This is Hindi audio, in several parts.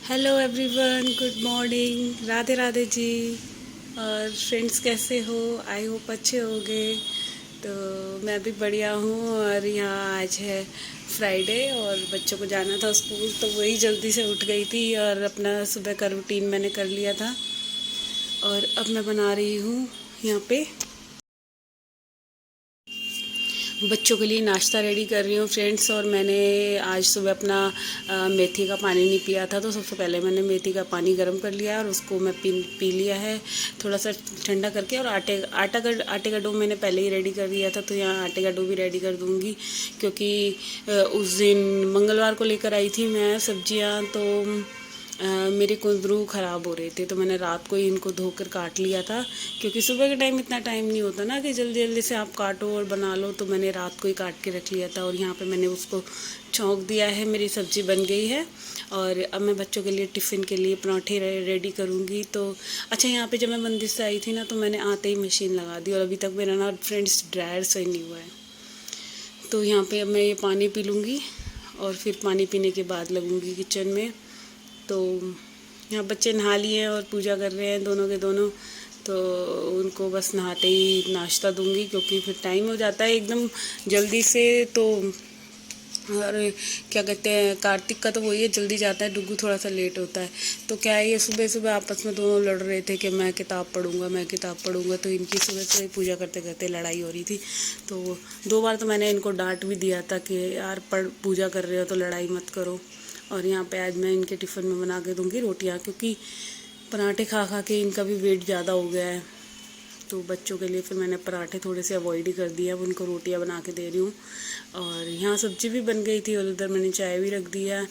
Hello everyone, good morning, Radhe Radhe ji. और फ्रेंड्स कैसे हो? आई होप अच्छे होंगे। तो मैं भी बढ़िया हूँ। और यहाँ आज है फ्राइडे और बच्चों को जाना था स्कूल, तो वही जल्दी से उठ गई थी और अपना सुबह का रूटीन मैंने कर लिया था। और अब मैं बना रही हूँ यहाँ पे बच्चों के लिए नाश्ता रेडी कर रही हूँ फ्रेंड्स। और मैंने आज सुबह अपना मेथी का पानी नहीं पिया था, तो सबसे पहले मैंने मेथी का पानी गर्म कर लिया और उसको मैं पी लिया है थोड़ा सा ठंडा करके। और आटे का डो मैंने पहले ही रेडी कर दिया था, तो यहाँ आटे का डो भी रेडी कर दूँगी, क्योंकि उस दिन मंगलवार को लेकर आई थी मैं सब्जियाँ, तो मेरे कुंदरू ख़राब हो रहे थे, तो मैंने रात को ही इनको धोकर काट लिया था, क्योंकि सुबह के टाइम इतना टाइम नहीं होता ना कि जल्दी जल्दी से आप काटो और बना लो। तो मैंने रात को ही काट के रख लिया था और यहाँ पे मैंने उसको छौंक दिया है। मेरी सब्ज़ी बन गई है और अब मैं बच्चों के लिए टिफ़िन के लिए पराठे रेडी करूँगी। तो अच्छा, यहाँ पे जब मैं मंदिर से आई थी ना, तो मैंने आते ही मशीन लगा दी और अभी तक मेरा ना फ्रेंड्स ड्रायर सही नहीं हुआ है। तो यहाँ पे अब मैं ये पानी पी लूँगी और फिर पानी पीने के बाद लगूँगी किचन में। तो यहाँ बच्चे नहा लिए हैं और पूजा कर रहे हैं दोनों के दोनों। तो उनको बस नहाते ही नाश्ता दूंगी, क्योंकि फिर टाइम हो जाता है एकदम जल्दी से। तो और क्या कहते हैं, कार्तिक का तो वही है, जल्दी जाता है, डुग्गू थोड़ा सा लेट होता है। तो क्या है, ये सुबह सुबह आपस में दोनों लड़ रहे थे कि मैं किताब पढ़ूंगा, मैं किताब पढ़ूंगा। तो इनकी सुबह से पूजा करते करते लड़ाई हो रही थी। तो 2 बार तो मैंने इनको डांट भी दिया था कि यार पढ़, पूजा कर रहे हो तो लड़ाई मत करो। और यहाँ पे आज मैं इनके टिफ़िन में बना के दूँगी रोटियाँ, क्योंकि पराठे खा खा के इनका भी वेट ज़्यादा हो गया है। तो बच्चों के लिए फिर मैंने पराठे थोड़े से अवॉइड ही कर दिए, अब उनको रोटियां बना के दे रही हूँ। और यहाँ सब्जी भी बन गई थी और उधर मैंने चाय भी रख दिया।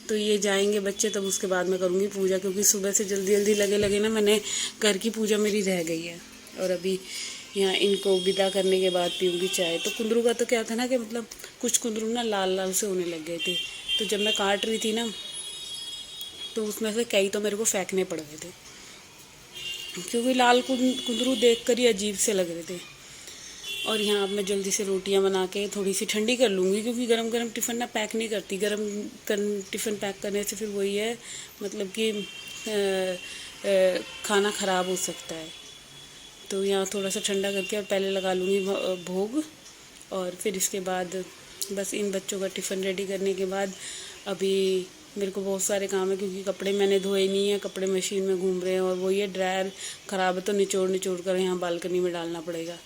तो ये जाएंगे बच्चे, तब उसके बाद मैं करूँगी पूजा, क्योंकि सुबह से जल्दी जल्दी लगे लगे ना मैंने घर की पूजा मेरी रह गई है। और अभी यहाँ इनको विदा करने के बाद पीऊँगी चाय। तो कुंदरू का तो क्या था ना कि मतलब कुछ कुंदरू ना लाल लाल से होने लग गए थे, तो जब मैं काट रही थी ना, तो उसमें से कई तो मेरे को फेंकने पड़ गए थे, क्योंकि लाल कुंदरू देख कर ही अजीब से लग रहे थे। और यहाँ अब मैं जल्दी से रोटियां बना के थोड़ी सी ठंडी कर लूँगी, क्योंकि गरम गरम टिफ़िन ना पैक नहीं करती। टिफ़िन पैक करने से फिर वही है, मतलब कि खाना ख़राब हो सकता है। तो यहाँ थोड़ा सा ठंडा करके और पहले लगा लूँगी भोग। और फिर इसके बाद बस इन बच्चों का टिफ़िन रेडी करने के बाद अभी मेरे को बहुत सारे काम है, क्योंकि कपड़े मैंने धोए नहीं है, कपड़े मशीन में घूम रहे हैं। और वो ये ड्रायर ख़राब है, तो निचोड़ निचोड़ कर यहाँ बालकनी में डालना पड़ेगा।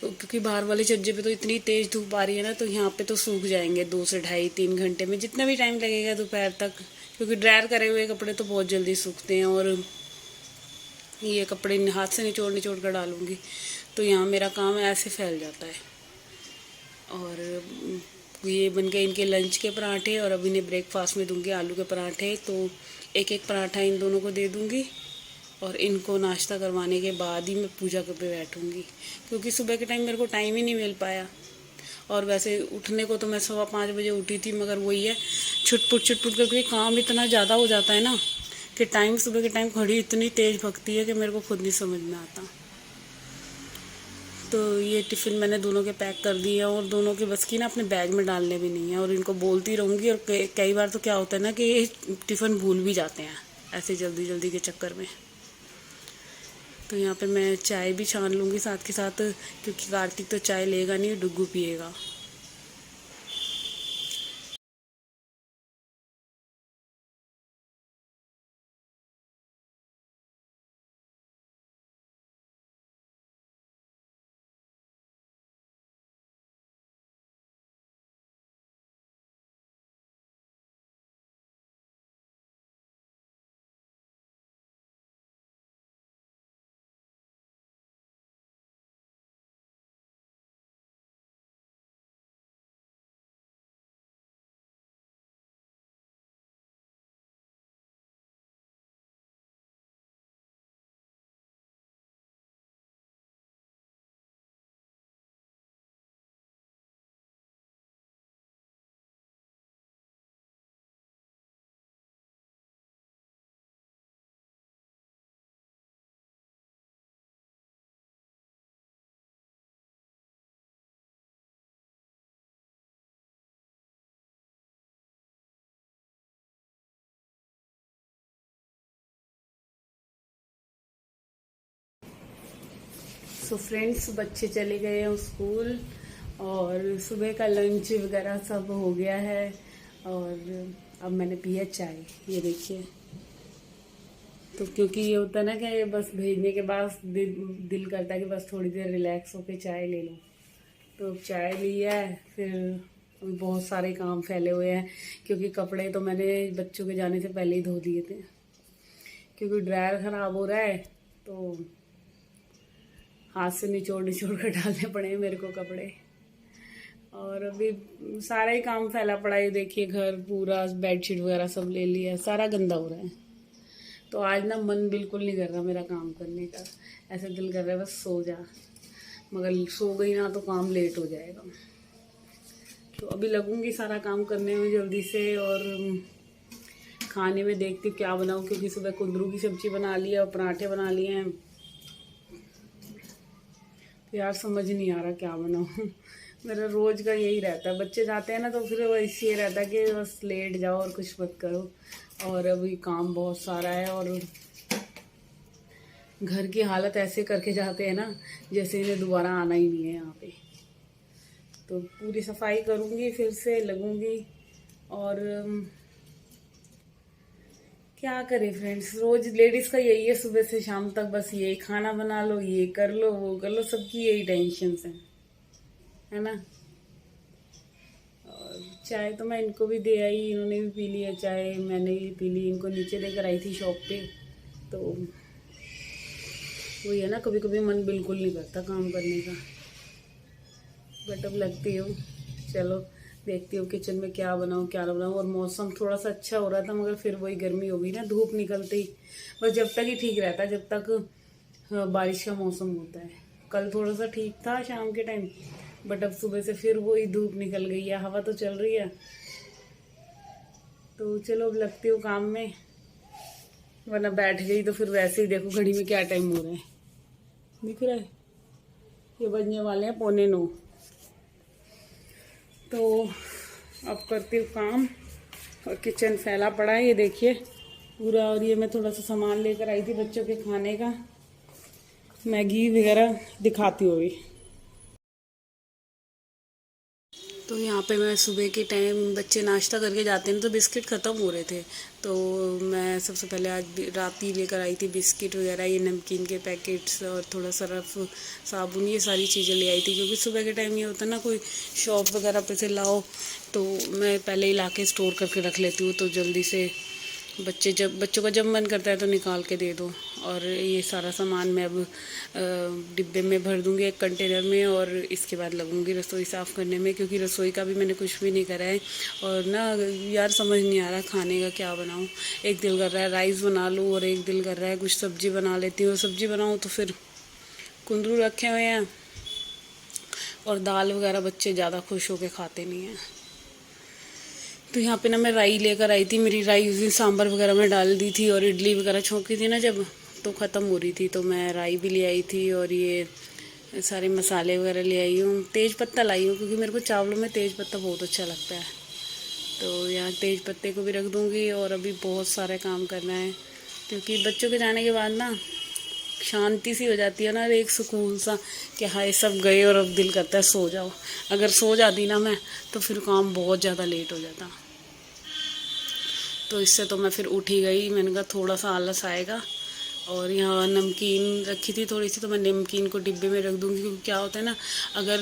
तो क्योंकि बाहर वाले छज्जे पे तो इतनी तेज़ धूप आ रही है ना, तो यहाँ पे तो सूख जाएंगे 2 से ढाई 3 घंटे में, जितना भी टाइम लगेगा दोपहर तक। क्योंकि ड्रायर करे हुए कपड़े तो बहुत जल्दी सूखते हैं। और ये कपड़े हाथ से निचोड़ निचोड़ कर डालूंगी, तो यहाँ मेरा काम ऐसे फैल जाता है। और ये बन गए इनके लंच के पराठे, और अब इन्हें ब्रेकफास्ट में दूंगी आलू के पराठे। तो एक एक पराठा इन दोनों को दे दूंगी और इनको नाश्ता करवाने के बाद ही मैं पूजा पे बैठूंगी, क्योंकि सुबह के टाइम मेरे को टाइम ही नहीं मिल पाया। और वैसे उठने को तो मैं 5:15 बजे उठी थी, मगर वही है, छुटपुट करके काम इतना ज़्यादा हो जाता है ना कि टाइम, सुबह के टाइम घड़ी इतनी तेज़ भगती है कि मेरे को खुद नहीं समझ में आता। तो ये टिफ़िन मैंने दोनों के पैक कर दिए हैं, और दोनों के बस की ना अपने बैग में डालने भी नहीं है। और इनको बोलती रहूँगी, और कई बार तो क्या होता है ना कि ये टिफ़िन भूल भी जाते हैं ऐसे जल्दी जल्दी के चक्कर में। तो यहाँ पे मैं चाय भी छान लूँगी साथ के साथ, क्योंकि कार्तिक तो चाय लेगा नहीं, डुग्गू पिएगा। सो फ्रेंड्स, बच्चे चले गए हैं स्कूल और सुबह का लंच वगैरह सब हो गया है। और अब मैंने पिया चाय, ये देखिए। तो क्योंकि ये होता है ना कि बस भेजने के बाद दिल करता है कि बस थोड़ी देर रिलैक्स होके चाय ले लो। तो चाय लिया है। फिर बहुत सारे काम फैले हुए हैं क्योंकि कपड़े तो मैंने बच्चों के जाने से पहले ही धो दिए थे, क्योंकि ड्रायर ख़राब हो रहा है तो हाथ से निचोड़ निचोड़ कर डालने पड़े हैं मेरे को कपड़े। और अभी सारा ही काम फैला पड़ा है, देखिए घर पूरा बेडशीट वगैरह सब ले लिया, सारा गंदा हो रहा है। तो आज ना मन बिल्कुल नहीं कर रहा मेरा काम करने का, ऐसा दिल कर रहा है बस सो जा, मगर सो गई ना तो काम लेट हो जाएगा। तो अभी लगूंगी सारा काम करने में जल्दी से। और खाने में देखती हूँ क्या बनाऊँ, क्योंकि सुबह कुंदरू की सब्जी बना ली है और पराठे बना लिए हैं। तो यार समझ नहीं आ रहा क्या बनाऊँ। मेरा रोज़ का यही रहता है, बच्चे जाते हैं ना तो फिर वो इसलिए रहता है कि बस लेट जाओ और कुछ मत करो। और अभी काम बहुत सारा है और घर की हालत ऐसे करके जाते हैं ना जैसे इन्हें दोबारा आना ही नहीं है यहाँ पे। तो पूरी सफाई करूँगी, फिर से लगूंगी। और क्या करें फ्रेंड्स, रोज लेडीज़ का यही है, सुबह से शाम तक बस यही, खाना बना लो, ये कर लो, वो कर लो, सबकी यही टेंशन है ना। और चाय तो मैं इनको भी दे आई, इन्होंने भी पी लिया चाय, मैंने भी पी ली। इनको नीचे लेकर आई थी शॉप पे। तो वही है ना, कभी कभी मन बिल्कुल नहीं करता काम करने का, बट अब लगती हूँ चलो देखती हूँ किचन में क्या बनाऊँ क्या ना बनाऊँ। और मौसम थोड़ा सा अच्छा हो रहा था, मगर फिर वही गर्मी हो गई ना, धूप निकलते ही। बस जब तक ही ठीक रहता है, जब तक बारिश का मौसम होता है। कल थोड़ा सा ठीक था शाम के टाइम, बट अब सुबह से फिर वही धूप निकल गई है, हवा तो चल रही है। तो चलो अब लगती हूँ काम में, वरना बैठ गई तो फिर वैसे ही देखो घड़ी में क्या टाइम हो रहा है, दिख रहा है, ये बजने वाले हैं 8:45। तो अब करती हूँ काम। और किचन फैला पड़ा है, ये देखिए पूरा। और ये मैं थोड़ा सा सामान लेकर आई थी बच्चों के खाने का, मैगी वगैरह दिखाती हूँ अभी। तो यहाँ पे मैं सुबह के टाइम बच्चे नाश्ता करके जाते हैं तो बिस्किट ख़त्म हो रहे थे, तो मैं सबसे पहले आज रात ही लेकर आई थी बिस्किट वगैरह, ये नमकीन के पैकेट्स और थोड़ा सर्फ, साबुन, ये सारी चीज़ें ले आई थी। क्योंकि सुबह के टाइम ये होता है ना, कोई शॉप वगैरह पे से लाओ तो मैं पहले ही ला के स्टोर करके रख लेती हूँ, तो जल्दी से बच्चों का जब मन करता है तो निकाल के दे दो। और ये सारा सामान मैं अब डिब्बे में भर दूंगी एक कंटेनर में, और इसके बाद लगूंगी रसोई साफ़ करने में, क्योंकि रसोई का भी मैंने कुछ भी नहीं करा है। और ना यार समझ नहीं आ रहा खाने का क्या बनाऊं। एक दिल कर रहा है राइस बना लूँ और एक दिल कर रहा है कुछ सब्जी बना लेती हूँ। सब्जी बनाऊँ तो फिर कुंदरू रखे हुए हैं, और दाल वगैरह बच्चे ज़्यादा खुश होकर खाते नहीं हैं। तो यहाँ पे ना मैं राई लेकर आई थी, मेरी राई उस दिन सांभर वगैरह में डाल दी थी, और इडली वगैरह छोंकी थी ना जब, तो ख़त्म हो रही थी, तो मैं राई भी ले आई थी। और ये सारे मसाले वगैरह ले आई हूँ, तेज़ पत्ता लाई हूँ, क्योंकि मेरे को चावलों में तेज़ पत्ता बहुत अच्छा लगता है। तो यहाँ तेज़ पत्ते को भी रख दूँगी। और अभी बहुत सारे काम करना है, क्योंकि बच्चों के जाने के बाद ना शांति सी हो जाती है ना, एक सुकून सा कि हाँ ये सब गए और अब दिल करता है सो जाओ। अगर सो जाती ना मैं तो फिर काम बहुत ज़्यादा लेट हो जाता। तो इससे तो मैं फिर उठ ही गई, मैंने कहा थोड़ा सा आलस आएगा। और यहाँ नमकीन रखी थी थोड़ी सी, तो मैं नमकीन को डिब्बे में रख दूँगी, क्योंकि क्या होता है ना, अगर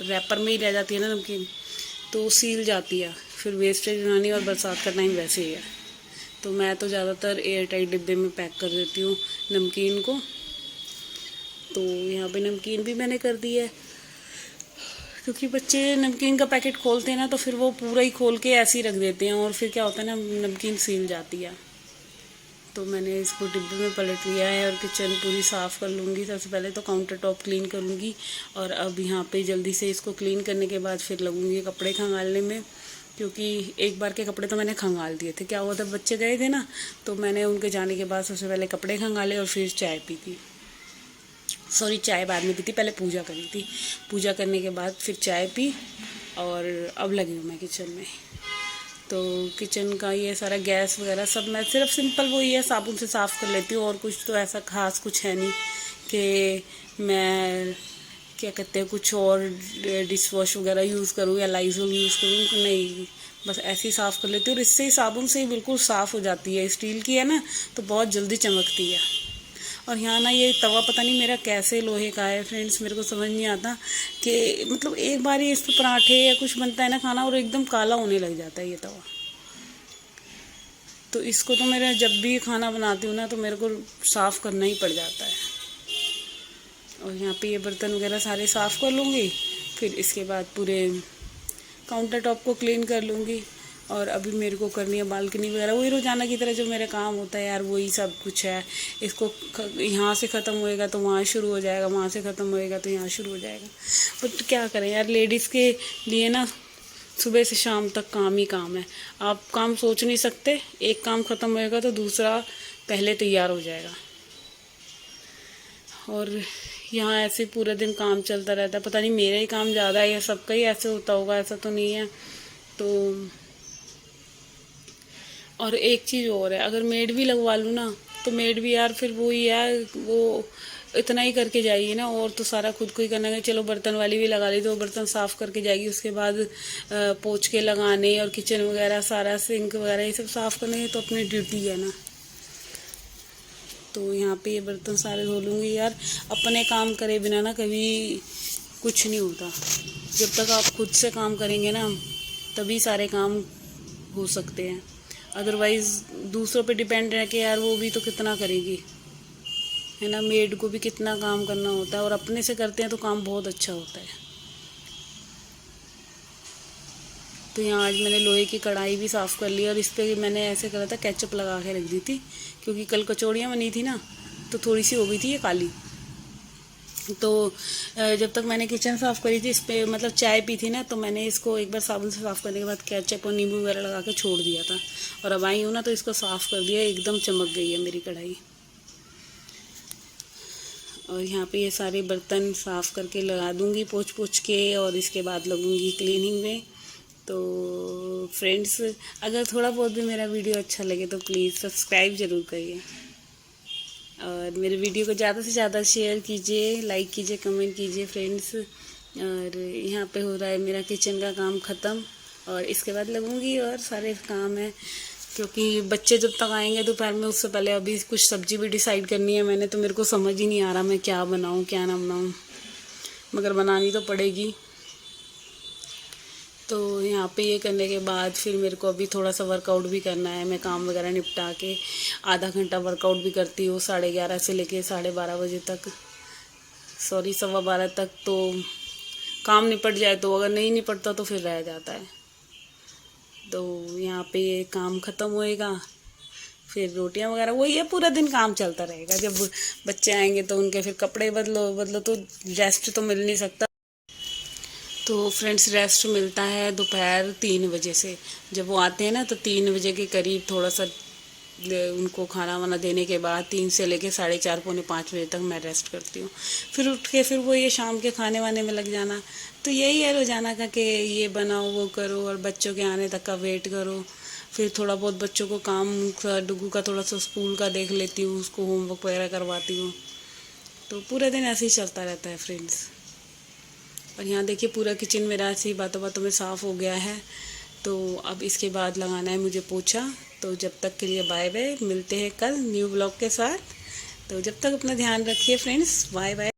रैपर में ही रह जाती है ना नमकीन तो सील जाती है, फिर वेस्टेज बनानी। और बरसात का टाइम वैसे ही है, तो मैं तो ज़्यादातर एयर टाइट डिब्बे में पैक कर देती हूँ नमकीन को। तो यहाँ पे नमकीन भी मैंने कर दी है, क्योंकि बच्चे नमकीन का पैकेट खोलते हैं ना तो फिर वो पूरा ही खोल के ऐसे ही रख देते हैं, और फिर क्या होता है ना, नमकीन सील जाती है। तो मैंने इसको डिब्बे में पलट लिया है। और किचन पूरी साफ़ कर लूँगी। सबसे पहले तो काउंटर टॉप क्लीन कर लूँगी, और अब यहाँ पे जल्दी से इसको क्लीन करने के बाद फिर लगूँगी कपड़े खंगालने में, क्योंकि एक बार के कपड़े तो मैंने खंगाल दिए थे। क्या हुआ था, बच्चे गए थे ना, तो मैंने उनके जाने के बाद सबसे पहले कपड़े खंगाले और फिर चाय पी थी। सॉरी, चाय बाद में पी थी, पहले पूजा करी थी, पूजा करने के बाद फिर चाय पी। और अब लगी हूँ मैं किचन में। तो किचन का ये सारा गैस वगैरह सब मैं सिर्फ सिंपल वो ये साबुन से साफ़ कर लेती हूँ, और कुछ तो ऐसा ख़ास कुछ है नहीं कि मैं क्या कहते हैं कुछ और डिश वॉश वगैरह यूज़ करूँ या लाइज़ोल यूज़ करूँ, नहीं, बस ऐसे ही साफ़ कर लेती हूँ। और इससे ही साबुन से ही बिल्कुल साफ़ हो जाती है। स्टील की है ना, तो बहुत जल्दी चमकती है। और यहाँ ना ये तवा पता नहीं मेरा कैसे लोहे का है फ्रेंड्स, मेरे को समझ नहीं आता कि मतलब एक बार ये इस पर पराठे या कुछ बनता है ना खाना, और एकदम काला होने लग जाता है ये तवा। तो इसको तो मेरा जब भी खाना बनाती हूँ ना तो मेरे को साफ़ करना ही पड़ जाता है। और यहाँ पे ये बर्तन वगैरह सारे साफ़ कर लूँगी, फिर इसके बाद पूरे काउंटर टॉप को क्लीन कर लूँगी। और अभी मेरे को करनी है बालकनी वगैरह, वही रोज़ाना की तरह जो मेरा काम होता है यार, वही सब कुछ है। इसको यहाँ से ख़त्म होएगा तो वहाँ शुरू हो जाएगा, वहाँ से ख़त्म होएगा तो यहाँ शुरू हो जाएगा। बट क्या करें यार, लेडीज़ के लिए ना सुबह से शाम तक काम ही काम है। आप काम सोच नहीं सकते, एक काम ख़त्म होएगा तो दूसरा पहले तैयार हो जाएगा। और यहाँ ऐसे पूरा दिन काम चलता रहता है। पता नहीं मेरा ही काम ज़्यादा है या सबका ही ऐसे होता होगा, ऐसा तो नहीं है। तो और एक चीज़ और है, अगर मेड भी लगवा लूँ ना तो मेड भी यार फिर वो ही है, वो इतना ही करके जाएगी ना, और तो सारा खुद को ही करना है। चलो बर्तन वाली भी लगा ली तो बर्तन साफ़ करके जाएगी, उसके बाद पोंछ के लगाने और किचन वगैरह सारा सिंक वगैरह ये सब साफ़ करने, तो अपनी ड्यूटी है ना। तो यहाँ पे ये बर्तन सारे धो लूँगी यार। अपने काम करे बिना ना कभी कुछ नहीं होता। जब तक आप खुद से काम करेंगे ना तभी सारे काम हो सकते हैं, अदरवाइज़ दूसरों पे डिपेंड रह के यार वो भी तो कितना करेगी, है ना। मेड को भी कितना काम करना होता है, और अपने से करते हैं तो काम बहुत अच्छा होता है। तो यहाँ आज मैंने लोहे की कढ़ाई भी साफ़ कर ली, और इस पर मैंने ऐसे करा था केचप लगा के रख दी थी, क्योंकि कल कचौड़ियाँ बनी थी ना तो थोड़ी सी हो गई थी ये काली। तो जब तक मैंने किचन साफ़ करी थी, इस पर मतलब चाय पी थी ना, तो मैंने इसको एक बार साबुन से साफ़ करने के बाद केचप और नींबू वगैरह लगा के छोड़ दिया था। और अब आई हूँ ना तो इसको साफ़ कर दिया, एकदम चमक गई है मेरी कढ़ाई। और यहाँ पे ये सारे बर्तन साफ़ करके लगा दूँगी पोंछ पोंछ के, और इसके बाद लगूँगी क्लीनिंग में। तो फ्रेंड्स, अगर थोड़ा बहुत भी मेरा वीडियो अच्छा लगे तो प्लीज़ सब्सक्राइब ज़रूर करिए, और मेरे वीडियो को ज़्यादा से ज़्यादा शेयर कीजिए, लाइक कीजिए, कमेंट कीजिए फ्रेंड्स। और यहाँ पे हो रहा है मेरा किचन का काम ख़त्म, और इसके बाद लगूँगी और सारे काम है, क्योंकि बच्चे जब तक आएंगे दोपहर में उससे पहले अभी कुछ सब्ज़ी भी डिसाइड करनी है मैंने। तो मेरे को समझ ही नहीं आ रहा मैं क्या बनाऊँ क्या ना बनाऊँ, मगर बनानी तो पड़ेगी। तो यहाँ पे ये करने के बाद फिर मेरे को अभी थोड़ा सा वर्कआउट भी करना है। मैं काम वगैरह निपटा के आधा घंटा वर्कआउट भी करती हूँ, 11:30 से लेके 12:30 बजे तक, सॉरी 12:15 तक। तो काम निपट जाए तो, अगर नहीं निपटता तो फिर रह जाता है। तो यहाँ पे ये काम ख़त्म होएगा, फिर रोटियां वगैरह, वही है, पूरा दिन काम चलता रहेगा। जब बच्चे आएंगे तो उनके फिर कपड़े बदलो तो रेस्ट तो मिल नहीं सकता। तो फ्रेंड्स, रेस्ट मिलता है दोपहर 3 बजे से। जब वो आते हैं ना तो 3 बजे के करीब थोड़ा सा उनको खाना वाना देने के बाद 3 से लेके 4:30 पौने 5 बजे तक मैं रेस्ट करती हूँ। फिर उठ के फिर वो ये शाम के खाने वाने में लग जाना। तो यही है रोज़ाना का कि ये बनाओ वो करो, और बच्चों के आने तक का वेट करो। फिर थोड़ा बहुत बच्चों को काम, डुगू का थोड़ा सा स्कूल का देख लेती हूँ, उसको होमवर्क वगैरह करवाती हूँ। तो पूरा दिन ऐसे ही चलता रहता है फ्रेंड्स। और यहाँ देखिए पूरा किचन मेरा ऐसे ही बातों बातों में साफ़ हो गया है। तो अब इसके बाद लगाना है मुझे पोछा। तो जब तक के लिए बाय बाय, मिलते हैं कल न्यू ब्लॉग के साथ। तो जब तक अपना ध्यान रखिए फ्रेंड्स, बाय बाय।